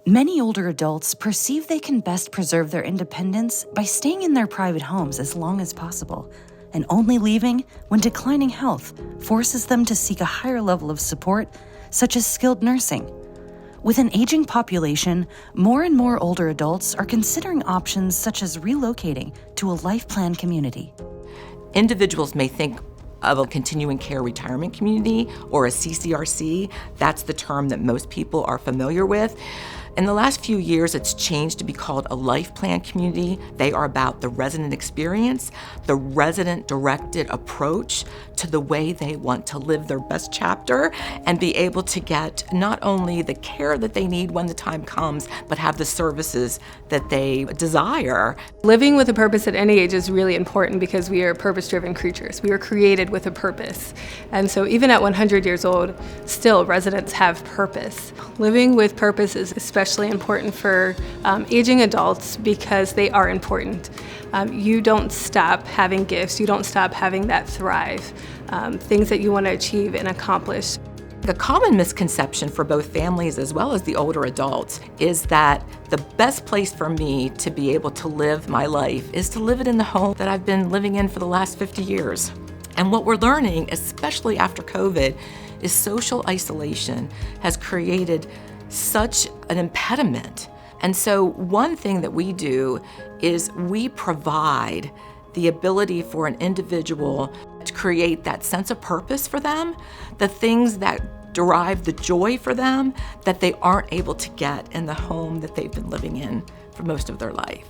Many older adults perceive they can best preserve their independence by staying in their private homes as long as possible, and only leaving when declining health forces them to seek a higher level of support, such as skilled nursing. With an aging population, more and more older adults are considering options such as relocating to a life plan community. Individuals may think of a continuing care retirement community or a CCRC. That's the term that most people are familiar with. In the last few years, it's changed to be called a life plan community. They are about the resident experience, the resident-directed approach to the way they want to live their best chapter and be able to get not only the care that they need when the time comes, but have the services that they desire. Living with a purpose at any age is really important because we are purpose-driven creatures. We were created with a purpose. And so even at 100 years old, still residents have purpose. Living with purpose is especially important for aging adults because they are important. You don't stop having gifts, you don't stop having that thrive, things that you want to achieve and accomplish. The common misconception for both families as well as the older adults is that the best place for me to be able to live my life is to live it in the home that I've been living in for the last 50 years. And what we're learning, especially after COVID, is social isolation has created such an impediment. And so one thing that we do is we provide the ability for an individual to create that sense of purpose for them, the things that derive the joy for them that they aren't able to get in the home that they've been living in for most of their life.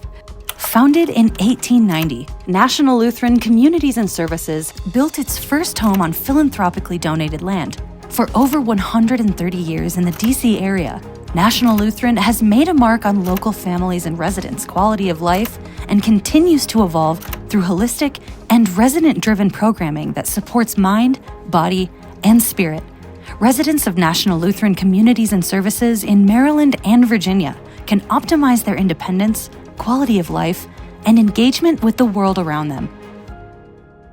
Founded in 1890, National Lutheran Communities and Services built its first home on philanthropically donated land. For over 130 years in the DC area, National Lutheran has made a mark on local families and residents' quality of life and continues to evolve through holistic and resident-driven programming that supports mind, body, and spirit. Residents of National Lutheran Communities and Services in Maryland and Virginia can optimize their independence, quality of life, and engagement with the world around them.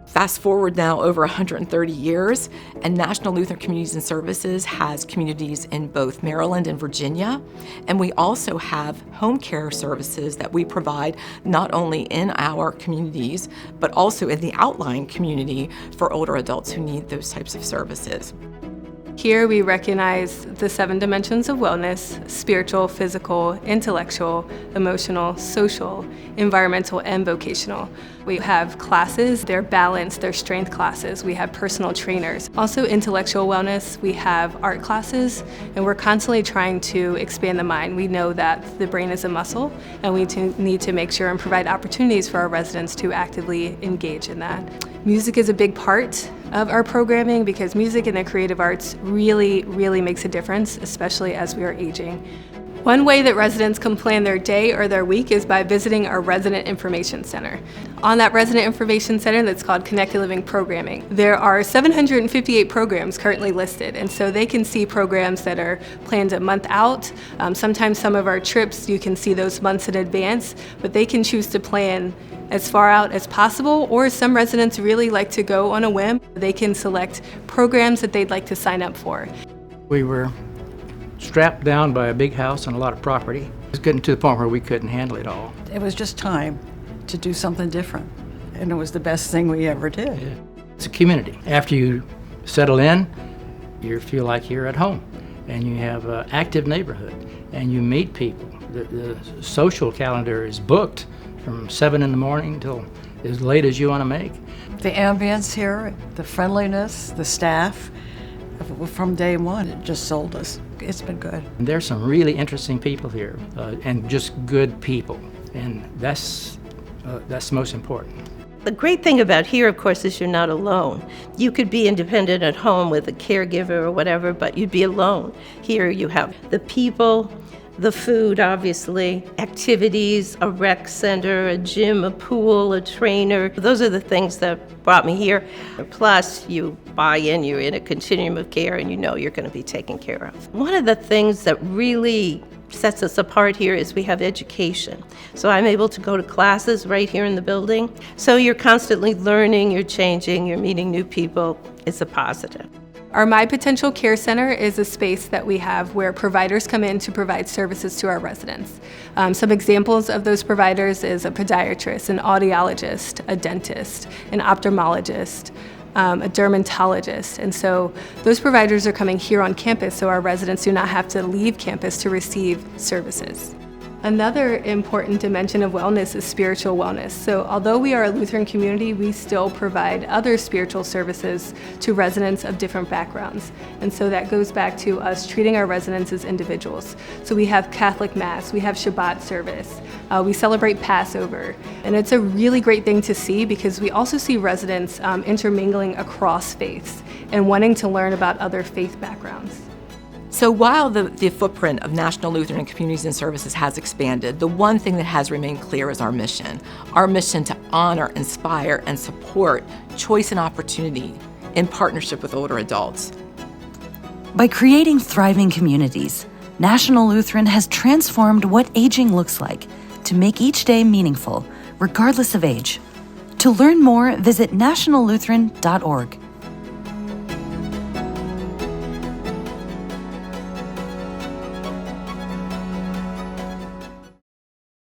Fast forward now over 130 years, and National Lutheran Communities and Services has communities in both Maryland and Virginia. And we also have home care services that we provide not only in our communities, but also in the outlying community for older adults who need those types of services. Here we recognize the 7 dimensions of wellness: spiritual, physical, intellectual, emotional, social, environmental, and vocational. We have classes, they're balanced, they're strength classes. We have personal trainers. Also intellectual wellness, we have art classes, and we're constantly trying to expand the mind. We know that the brain is a muscle, and we need to make sure and provide opportunities for our residents to actively engage in that. Music is a big part of our programming because music and the creative arts really makes a difference, especially as we are aging. One way that residents can plan their day or their week is by visiting our Resident Information Center. On that Resident Information Center that's called Connected Living Programming, there are 758 programs currently listed, and so they can see programs that are planned a month out. Sometimes some of our trips, you can see those months in advance, but they can choose to plan as far out as possible, or some residents really like to go on a whim. They can select programs that they'd like to sign up for. We were strapped down by a big house and a lot of property. It was getting to the point where we couldn't handle it all. It was just time to do something different, and it was the best thing we ever did. Yeah. It's a community. After you settle in, you feel like you're at home, and you have an active neighborhood, and you meet people. The social calendar is booked from 7 in the morning till as late as you want to make. The ambience here, the friendliness, the staff, from day one, it just sold us. It's been good. And there's some really interesting people here, and just good people, and that's the most important. The great thing about here, of course, is you're not alone. You could be independent at home with a caregiver or whatever, but you'd be alone. Here you have the people, the food, obviously, activities, a rec center, a gym, a pool, a trainer. Those are the things that brought me here. Plus, you buy in, you're in a continuum of care, and you know you're going to be taken care of. One of the things that really sets us apart here is we have education. So I'm able to go to classes right here in the building. So you're constantly learning, you're changing, you're meeting new people. It's a positive. Our My Potential Care Center is a space that we have where providers come in to provide services to our residents. Some examples of those providers is a podiatrist, an audiologist, a dentist, an ophthalmologist, a dermatologist. And so those providers are coming here on campus so our residents do not have to leave campus to receive services. Another important dimension of wellness is spiritual wellness. So although we are a Lutheran community, we still provide other spiritual services to residents of different backgrounds. And so that goes back to us treating our residents as individuals. So we have Catholic Mass, we have Shabbat service, we celebrate Passover. And it's a really great thing to see because we also see residents intermingling across faiths and wanting to learn about other faith backgrounds. So while the footprint of National Lutheran Communities and Services has expanded, the one thing that has remained clear is our mission to honor, inspire, and support choice and opportunity in partnership with older adults. By creating thriving communities, National Lutheran has transformed what aging looks like to make each day meaningful, regardless of age. To learn more, visit nationallutheran.org.